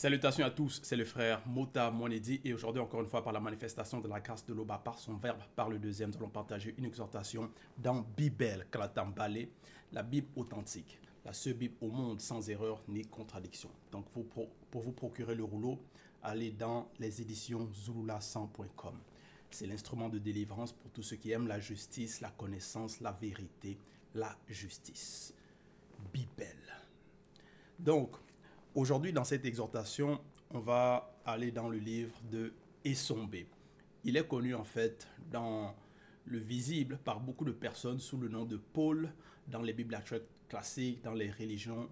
Salutations à tous, c'est le frère Mota Monedi et aujourd'hui encore une fois par la manifestation de la grâce de l'Oba par son verbe, par le deuxième, nous allons partager une exhortation dans Bible Kalatambale, la Bible authentique, la seule Bible au monde sans erreur ni contradiction. Donc pour vous procurer le rouleau, allez dans les éditions zulula100.com. C'est l'instrument de délivrance pour tous ceux qui aiment la justice, la connaissance, la vérité, la justice. Bible. Donc, aujourd'hui, dans cette exhortation, on va aller dans le livre de Essombé. Il est connu en fait dans le visible par beaucoup de personnes sous le nom de Paul dans les bibliothèques classiques, dans les religions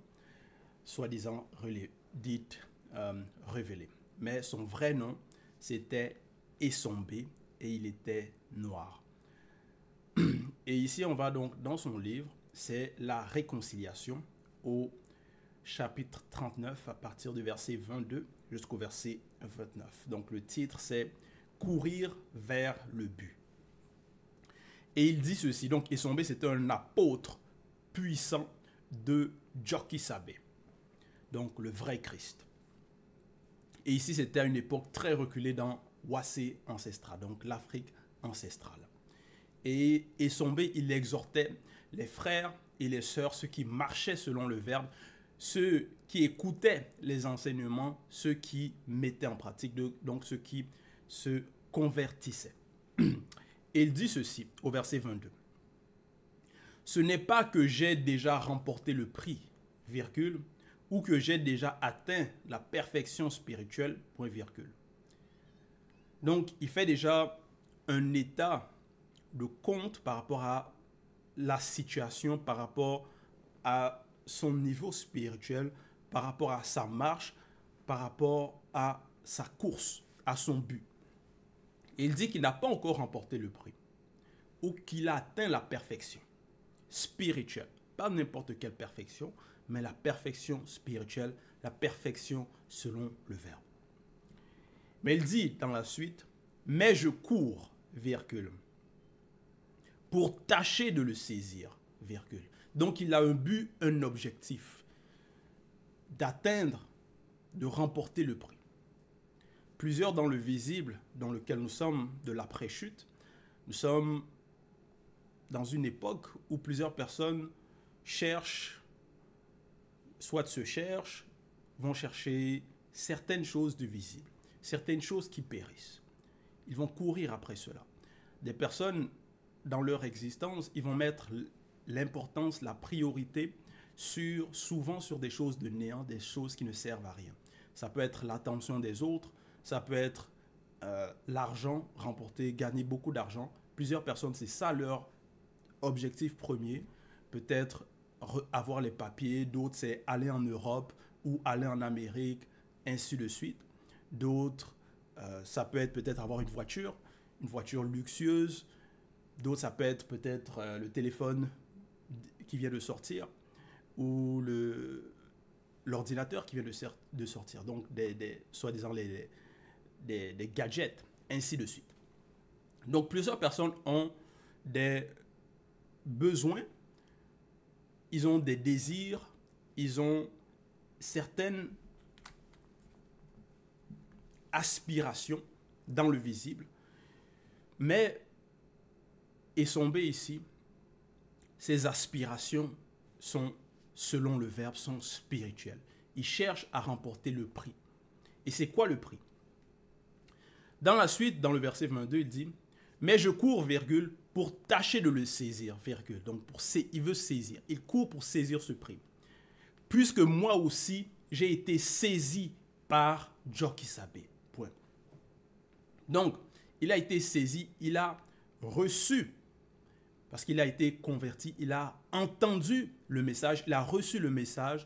soi-disant dites révélées. Mais son vrai nom, c'était Essombé et il était noir. Et ici, on va donc dans son livre, c'est la réconciliation au chapitre 39 à partir du verset 22 jusqu'au verset 29. Donc le titre c'est « Courir vers le but ». Et il dit ceci, donc Essombé c'était un apôtre puissant de Djokisabe, donc le vrai Christ. Et ici c'était à une époque très reculée dans Wassé ancestral, donc l'Afrique ancestrale. Et Essombé il exhortait les frères et les sœurs, ceux qui marchaient selon le verbe, ceux qui écoutaient les enseignements, ceux qui mettaient en pratique, donc ceux qui se convertissaient. Et il dit ceci au verset 22. « Ce n'est pas que j'ai déjà remporté le prix, virgule, ou que j'ai déjà atteint la perfection spirituelle, point virgule. » Donc, il fait déjà un état de compte par rapport à la situation, par rapport à son niveau spirituel, par rapport à sa marche, par rapport à sa course, à son but. Et il dit qu'il n'a pas encore remporté le prix ou qu'il a atteint la perfection spirituelle. Pas n'importe quelle perfection, mais la perfection spirituelle, la perfection selon le verbe. Mais il dit dans la suite, « Mais je cours, virgule, pour tâcher de le saisir, virgule. » Donc il a un but, un objectif, d'atteindre, de remporter le prix. Plusieurs dans le visible dans lequel nous sommes de l'après-chute, nous sommes dans une époque où plusieurs personnes cherchent, soit se cherchent, vont chercher certaines choses du visible, certaines choses qui périssent. Ils vont courir après cela. Des personnes, dans leur existence, ils vont mettre l'importance, la priorité souvent sur des choses de néant, des choses qui ne servent à rien. Ça peut être l'attention des autres, ça peut être l'argent, remporter, gagner beaucoup d'argent. Plusieurs personnes, c'est ça leur objectif premier. Peut-être avoir les papiers, d'autres c'est aller en Europe ou aller en Amérique, ainsi de suite. D'autres, ça peut être peut-être avoir une voiture luxueuse. D'autres, ça peut être peut-être le téléphone qui vient de sortir ou l'ordinateur qui vient de sortir. Donc, soi-disant des gadgets, ainsi de suite. Donc, plusieurs personnes ont des besoins, ils ont des désirs, ils ont certaines aspirations dans le visible, mais Essombé ici, ses aspirations sont, selon le verbe, sont spirituelles. Il cherche à remporter le prix. Et c'est quoi le prix? Dans la suite, dans le verset 22, il dit « Mais je cours, virgule, pour tâcher de le saisir, virgule. » Donc, il veut saisir. Il court pour saisir ce prix. « Puisque moi aussi, j'ai été saisi par Djokisabe. » Point. Donc, il a été saisi, il a reçu, parce qu'il a été converti, il a entendu le message, il a reçu le message,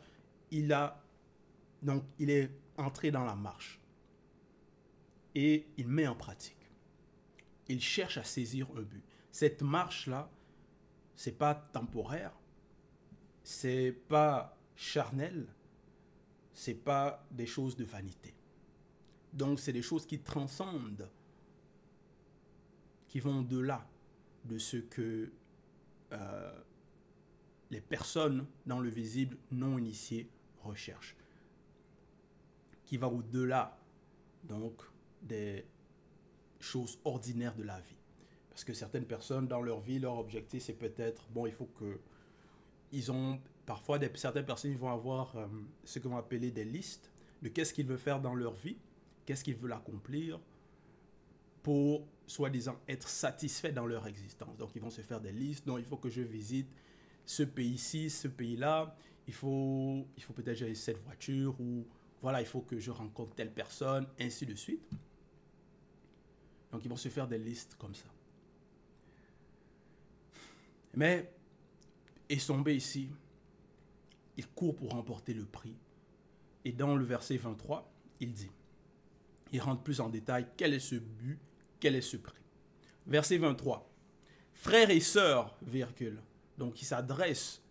donc il est entré dans la marche. Et il met en pratique. Il cherche à saisir un but. Cette marche-là, ce n'est pas temporaire, ce n'est pas charnel, ce n'est pas des choses de vanité. Donc, c'est des choses qui transcendent, qui vont au-delà de ce que les personnes dans le visible non initiées recherchent. qui va au-delà donc des choses ordinaires de la vie. Parce que certaines personnes dans leur vie, leur objectif c'est peut-être, bon, il faut que, ils ont parfois, certaines personnes ils vont avoir ce qu'on va appeler des listes de qu'est-ce qu'ils veulent faire dans leur vie, qu'est-ce qu'ils veulent accomplir pour, soi-disant, être satisfaits dans leur existence. Donc ils vont se faire des listes, non, il faut que je visite ce pays-ci, ce pays-là, il faut peut-être j'ai cette voiture, ou voilà, il faut que je rencontre telle personne, ainsi de suite. Donc ils vont se faire des listes comme ça. Mais Esombe ici, il court pour remporter le prix. Et dans le verset 23, il dit, il rentre plus en détail, quel est ce but, quel est ce prix. Verset 23, frères et sœurs, virgule, donc il s'adresse,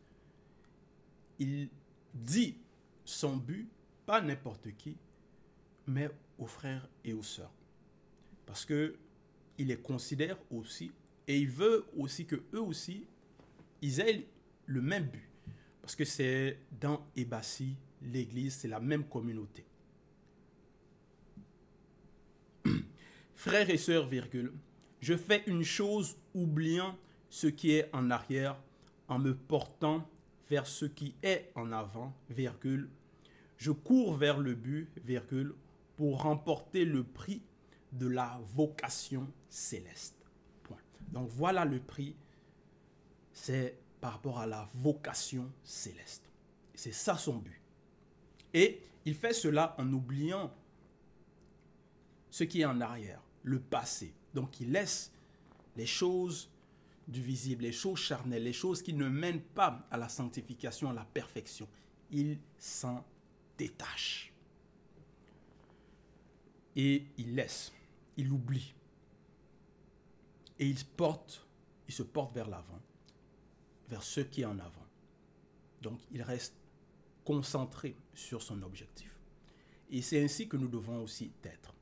il dit son but, pas n'importe qui, mais aux frères et aux sœurs. Parce que il les considère aussi, et il veut aussi que eux aussi, ils aient le même but. Parce que c'est dans Ebassi, l'église, c'est la même communauté. Frères et sœurs, virgule, je fais une chose oubliant ce qui est en arrière, en me portant vers ce qui est en avant, virgule. Je cours vers le but, virgule, pour remporter le prix de la vocation céleste. Point. Donc voilà le prix, c'est par rapport à la vocation céleste. C'est ça son but. Et il fait cela en oubliant ce qui est en arrière, le passé. Donc il laisse les choses du visible, les choses charnelles, les choses qui ne mènent pas à la sanctification, à la perfection. Il s'en détache. Et il laisse, il oublie. Et il se porte vers l'avant, vers ce qui est en avant. Donc il reste concentré sur son objectif. Et c'est ainsi que nous devons aussi être.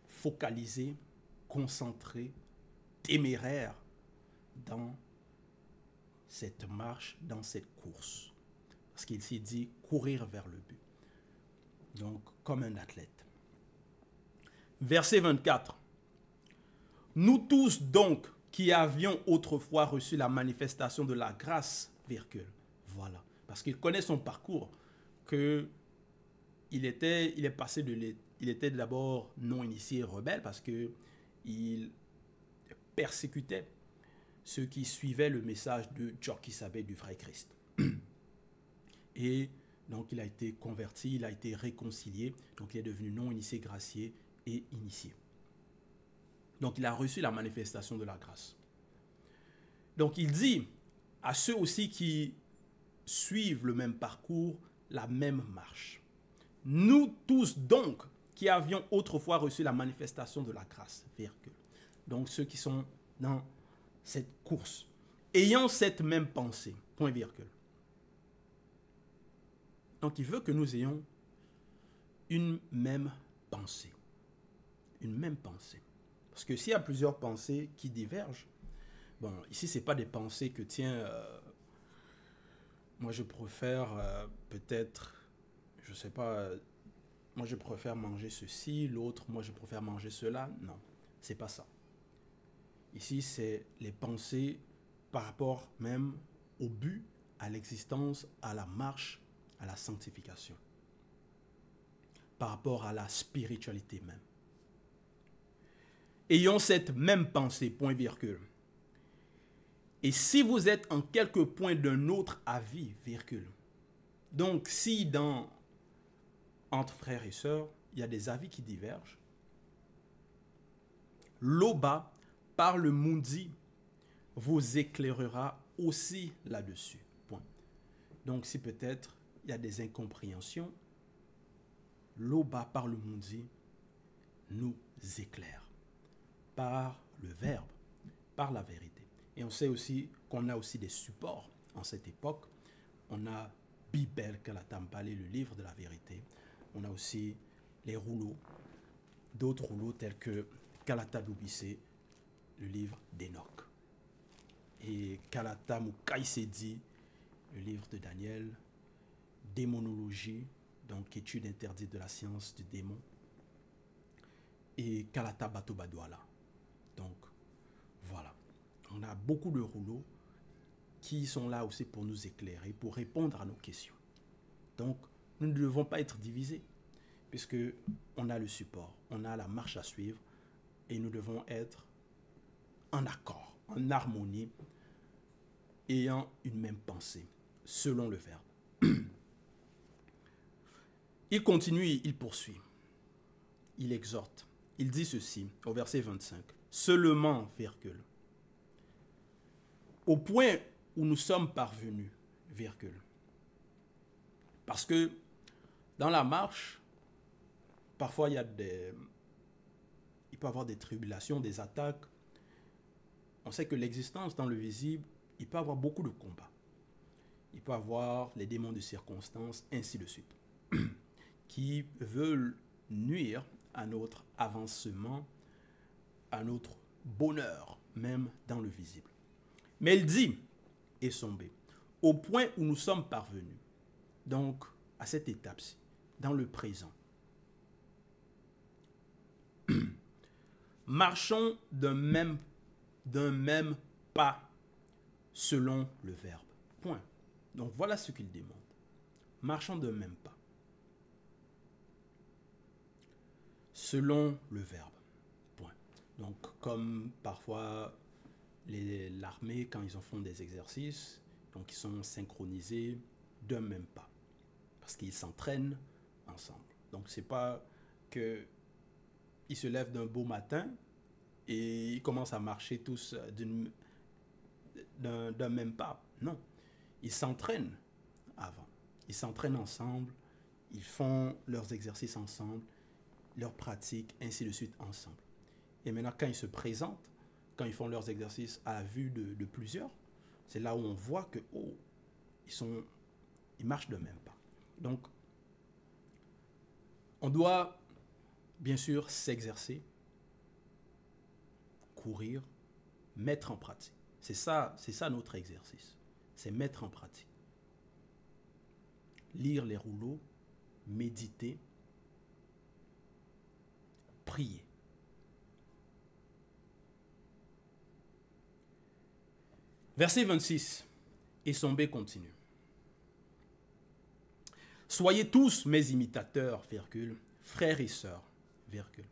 Focalisés, concentrés, téméraires dans cette marche, dans cette course. Parce qu'il s'est dit courir vers le but. Donc, comme un athlète. Verset 24. Nous tous donc qui avions autrefois reçu la manifestation de la grâce, virgule. Voilà. Parce qu'il connaît son parcours, que il était d'abord non initié rebelle parce que il persécutait ceux qui suivaient le message de Djoki Sabé du vrai Christ. Et donc il a été converti, il a été réconcilié, donc il est devenu non initié, gracié et initié. Donc il a reçu la manifestation de la grâce. Donc il dit à ceux aussi qui suivent le même parcours, la même marche. Nous tous donc qui avions autrefois reçu la manifestation de la grâce, virgule. Donc ceux qui sont dans cette course, ayant cette même pensée, point virgule. Donc il veut que nous ayons une même pensée. Une même pensée. Parce que s'il y a plusieurs pensées qui divergent, bon, ici ce n'est pas des pensées que tiens, moi je préfère peut-être, je ne sais pas, moi je préfère manger ceci, l'autre, moi je préfère manger cela. Non, c'est pas ça. Ici, c'est les pensées par rapport même au but, à l'existence, à la marche, à la sanctification. Par rapport à la spiritualité même. Ayons cette même pensée, point virgule. Et si vous êtes en quelque point d'un autre avis, virgule. Donc, si entre frères et sœurs, il y a des avis qui divergent, l'Oba, par le Mundi, vous éclairera aussi là-dessus. Point. Donc, si peut-être il y a des incompréhensions, l'Oba, par le Mundi, nous éclaire. Par le verbe, par la vérité. Et on sait aussi qu'on a aussi des supports en cette époque. On a Bibel Kalatambale, le livre de la vérité. On a aussi les rouleaux, d'autres rouleaux tels que Kalata Doubissé, le livre d'Enoch. Et Kalata Moukaïsedi, le livre de Daniel, Démonologie, donc étude interdite de la science du démon, et Kalata Bato Badouala. Donc, voilà. On a beaucoup de rouleaux qui sont là aussi pour nous éclairer, pour répondre à nos questions. Donc, nous ne devons pas être divisés, puisque on a le support, on a la marche à suivre, et nous devons être en accord, en harmonie, ayant une même pensée, selon le Verbe. Il continue, il poursuit, il exhorte. Il dit ceci au verset 25. Seulement, virgule, au point où nous sommes parvenus, virgule. Parce que dans la marche, parfois il peut y avoir des tribulations, des attaques. On sait que l'existence dans le visible, il peut y avoir beaucoup de combats. Il peut y avoir les démons de circonstances, ainsi de suite, qui veulent nuire à notre avancement, à notre bonheur, même dans le visible. Mais il dit, et sombé, au point où nous sommes parvenus, donc à cette étape-ci, dans le présent, marchons d'un même pas selon le Verbe. Point. Donc voilà ce qu'il demande. Marchons d'un même pas. Selon le Verbe. Point. Donc comme parfois l'armée, quand ils en font des exercices, donc ils sont synchronisés d'un même pas. Parce qu'ils s'entraînent ensemble. Donc c'est pas que ils se lèvent d'un beau matin et ils commencent à marcher tous d'un même pas. Non. Ils s'entraînent avant. Ils s'entraînent ensemble. Ils font leurs exercices ensemble, leurs pratiques, ainsi de suite ensemble. Et maintenant, quand ils se présentent, quand ils font leurs exercices à la vue de plusieurs, c'est là où on voit que, oh, ils marchent de même pas. Donc, on doit, bien sûr, s'exercer, courir, mettre en pratique. C'est ça notre exercice. C'est mettre en pratique. Lire les rouleaux, méditer, prier. Verset 26. Et Sombé continue. Soyez tous mes imitateurs, virgule, frères et sœurs, virgule.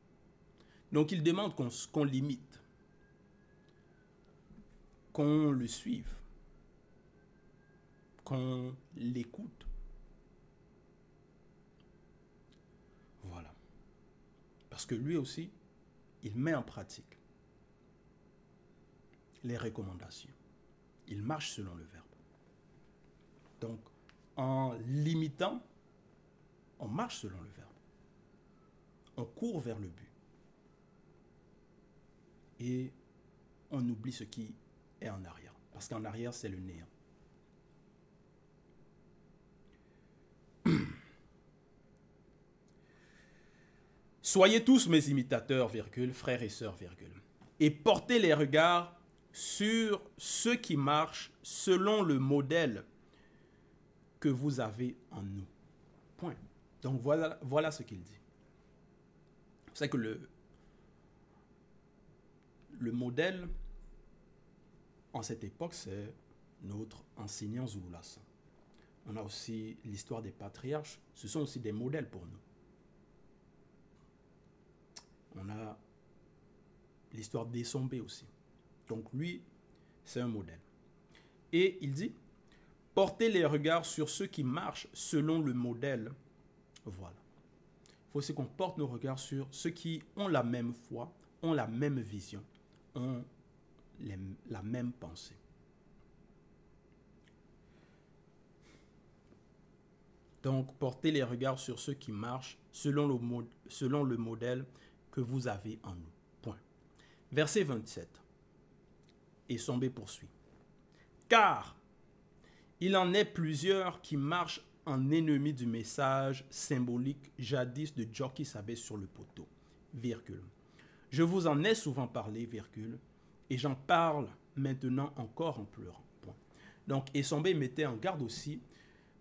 Donc il demande qu'on l'imite, qu'on le suive, qu'on l'écoute. Voilà. Parce que lui aussi, il met en pratique les recommandations. Il marche selon le Verbe. Donc, en l'imitant, on marche selon le Verbe. On court vers le but. Et on oublie ce qui est en arrière. Parce qu'en arrière, c'est le néant. Soyez tous mes imitateurs, virgule, frères et sœurs, virgule, et portez les regards sur ceux qui marchent selon le modèle que vous avez en nous. Point. Donc voilà ce qu'il dit. C'est que le modèle en cette époque, c'est notre enseignant Zoulassan. On a aussi l'histoire des patriarches. Ce sont aussi des modèles pour nous. On a l'histoire d'Essombé aussi. Donc lui, c'est un modèle. Et il dit, portez les regards sur ceux qui marchent selon le modèle. Voilà. Il faut aussi qu'on porte nos regards sur ceux qui ont la même foi, ont la même vision, ont la même pensée. Donc, portez les regards sur ceux qui marchent selon le modèle que vous avez en nous. Point. Verset 27. Et Sombé poursuit. Car il en est plusieurs qui marchent en ennemis du message symbolique jadis de Djoki Sabé sur le poteau. Virgule. Je vous en ai souvent parlé, virgule, et j'en parle maintenant encore en pleurant. Point. Donc, Essombé mettait en garde aussi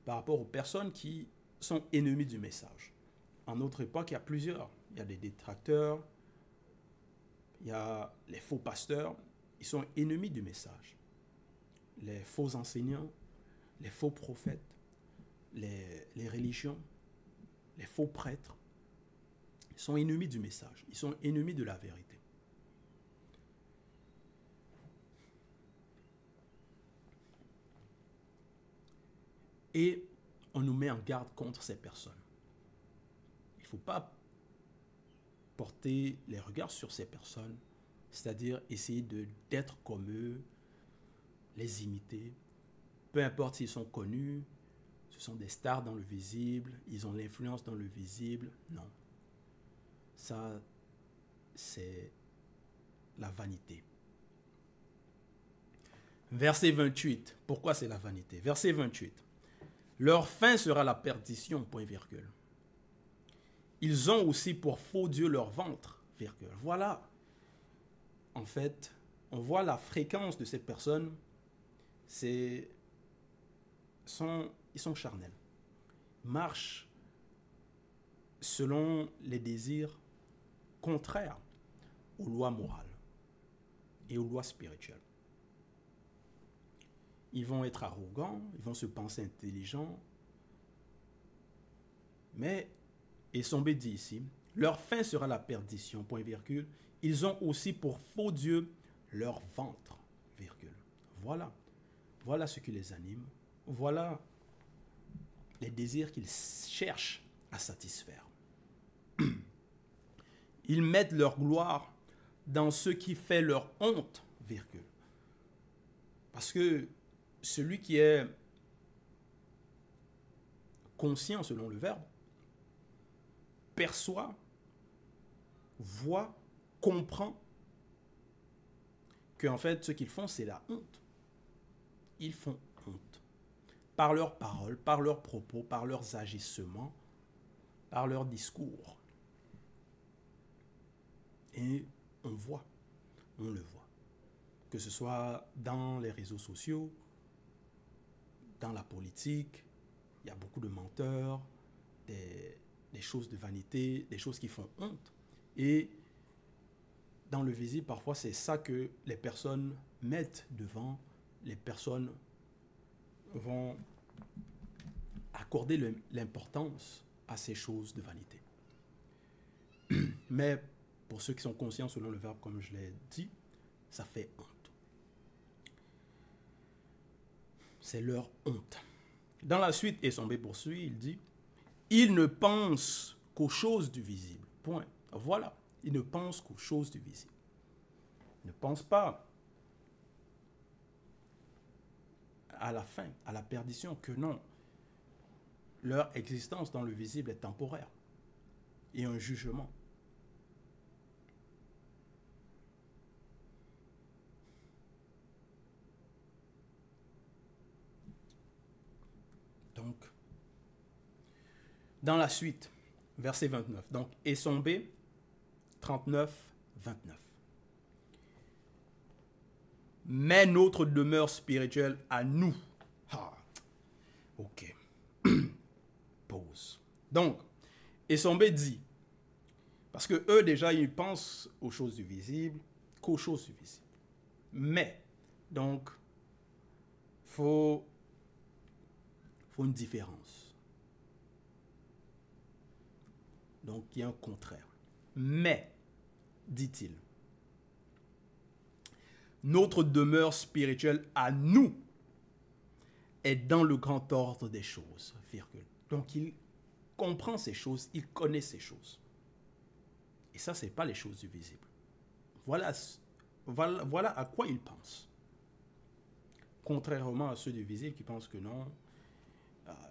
par rapport aux personnes qui sont ennemis du message. En notre époque, il y a plusieurs. Il y a des détracteurs, il y a les faux pasteurs. Ils sont ennemis du message. Les faux enseignants, les faux prophètes, les religions, les faux prêtres, ils sont ennemis du message. Ils sont ennemis de la vérité. Et on nous met en garde contre ces personnes. Il ne faut pas porter les regards sur ces personnes, c'est-à-dire essayer d'être comme eux, les imiter. Peu importe s'ils sont connus, ce sont des stars dans le visible, ils ont l'influence dans le visible. Non. Ça, c'est la vanité. Verset 28. Pourquoi c'est la vanité? Verset 28. Leur fin sera la perdition, point virgule. Ils ont aussi pour faux Dieu leur ventre, virgule. Voilà. En fait, on voit la fréquence de ces personnes. Ils sont charnels. Ils marchent selon les désirs contraires aux lois morales et aux lois spirituelles. Ils vont être arrogants, ils vont se penser intelligents. Mais, Esombé dit ici, leur fin sera la perdition, point virgule. Ils ont aussi pour faux Dieu leur ventre, virgule. Voilà. Voilà ce qui les anime. Voilà les désirs qu'ils cherchent à satisfaire. Ils mettent leur gloire dans ce qui fait leur honte, virgule. Parce que celui qui est conscient selon le verbe, perçoit, voit, comprend qu'en fait, ce qu'ils font, c'est la honte. Ils font honte. Par leurs paroles, par leurs propos, par leurs agissements, par leurs discours. Et on le voit. Que ce soit dans les réseaux sociaux, dans la politique, il y a beaucoup de menteurs, des choses de vanité, des choses qui font honte. Et dans le visible, parfois, c'est ça que les personnes mettent devant. Les personnes vont accorder l'importance à ces choses de vanité. Mais pour ceux qui sont conscients selon le verbe, comme je l'ai dit, ça fait honte. C'est leur honte. Dans la suite, Esombé poursuit, il dit, ils ne pensent qu'aux choses du visible. Point. Voilà. Ils ne pensent qu'aux choses du visible. Ils ne pensent pas à la fin, à la perdition, que non. Leur existence dans le visible est temporaire. Et un jugement. Donc, dans la suite, verset 29. Donc, Esombé 39, 29. Mais notre demeure spirituelle à nous. Ah, ok. Pause. Donc, Esombé dit, parce que eux déjà, ils pensent aux choses du visible, qu'aux choses du visible. Mais, donc, faut une différence. Donc, il y a un contraire. Mais, dit-il, notre demeure spirituelle à nous est dans le grand ordre des choses, virgule. Donc, il comprend ces choses, il connaît ces choses. Et ça, ce n'est pas les choses du visible. Voilà à quoi il pense. Contrairement à ceux du visible qui pensent que non,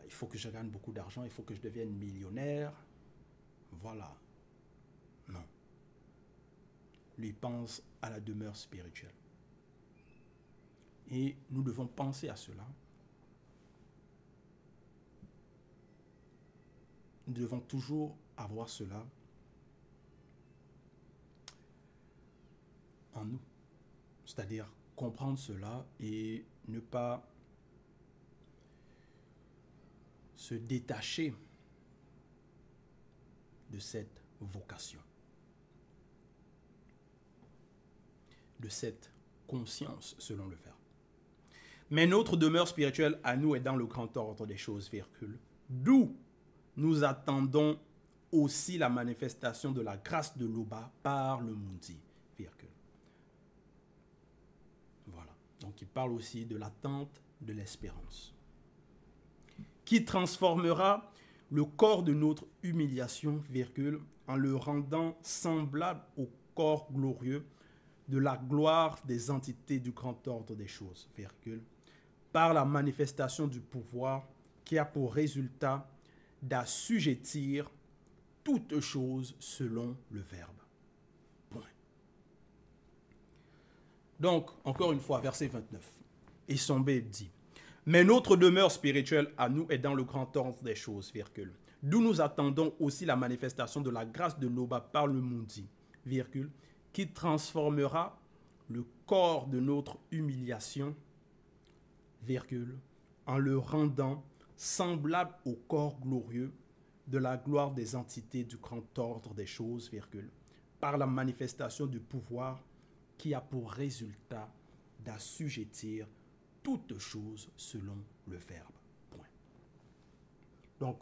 il faut que je gagne beaucoup d'argent, il faut que je devienne millionnaire. Voilà. Non. Lui pense à la demeure spirituelle. Et nous devons penser à cela. Nous devons toujours avoir cela en nous. C'est-à-dire comprendre cela et ne pas se détacher de cette vocation, de cette conscience selon le Verbe. Mais notre demeure spirituelle à nous est dans le grand ordre des choses, virgule, d'où nous attendons aussi la manifestation de la grâce de l'Oba par le Mundi, virgule. Voilà. Donc il parle aussi de l'attente de l'espérance, qui transformera le corps de notre humiliation, virgule, en le rendant semblable au corps glorieux de la gloire des entités du grand ordre des choses, virgule, par la manifestation du pouvoir qui a pour résultat d'assujettir toutes choses selon le Verbe. Point. Donc, encore une fois, verset 29. Esombe dit, « Mais notre demeure spirituelle à nous est dans le grand ordre des choses, virgule, d'où nous attendons aussi la manifestation de la grâce de l'Oba par le Mundi, virgule, qui transformera le corps de notre humiliation, virgule, en le rendant semblable au corps glorieux de la gloire des entités du grand ordre des choses, virgule, par la manifestation du pouvoir qui a pour résultat d'assujettir toutes choses selon le Verbe. Point. Donc,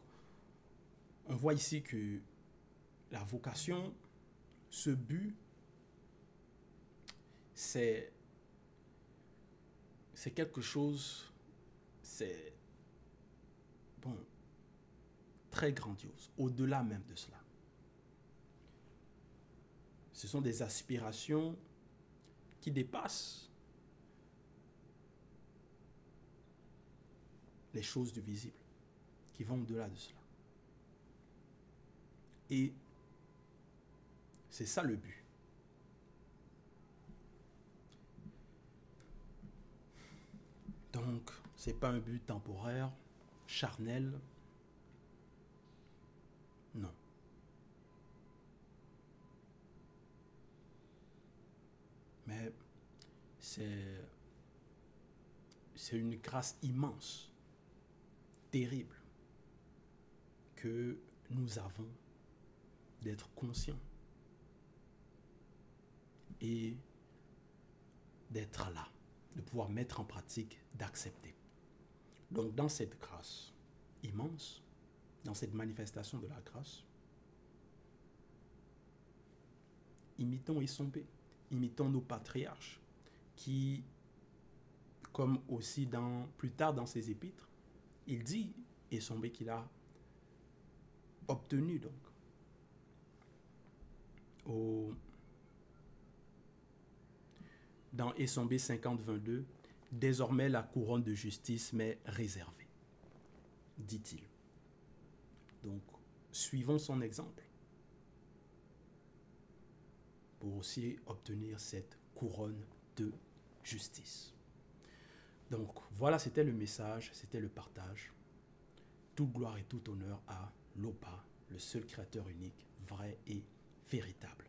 on voit ici que la vocation, ce but, c'est quelque chose, c'est bon, très grandiose, au-delà même de cela. Ce sont des aspirations qui dépassent les choses du visible, qui vont au-delà de cela. Et c'est ça le but. Donc, ce n'est pas un but temporaire, charnel. Non. Mais c'est une grâce immense, terrible, que nous avons d'être conscients et d'être là, de pouvoir mettre en pratique, d'accepter. Donc, dans cette grâce immense, dans cette manifestation de la grâce, imitons Esombe, imitons nos patriarches qui, comme aussi plus tard dans ses épîtres, il dit, Esombe, qu'il a obtenu donc dans Esombe 50-22, désormais la couronne de justice m'est réservée, dit-il. Donc, suivons son exemple pour aussi obtenir cette couronne de justice. Donc, voilà, c'était le message, c'était le partage. Toute gloire et tout honneur à l'Oba, le seul créateur unique, vrai et véritable.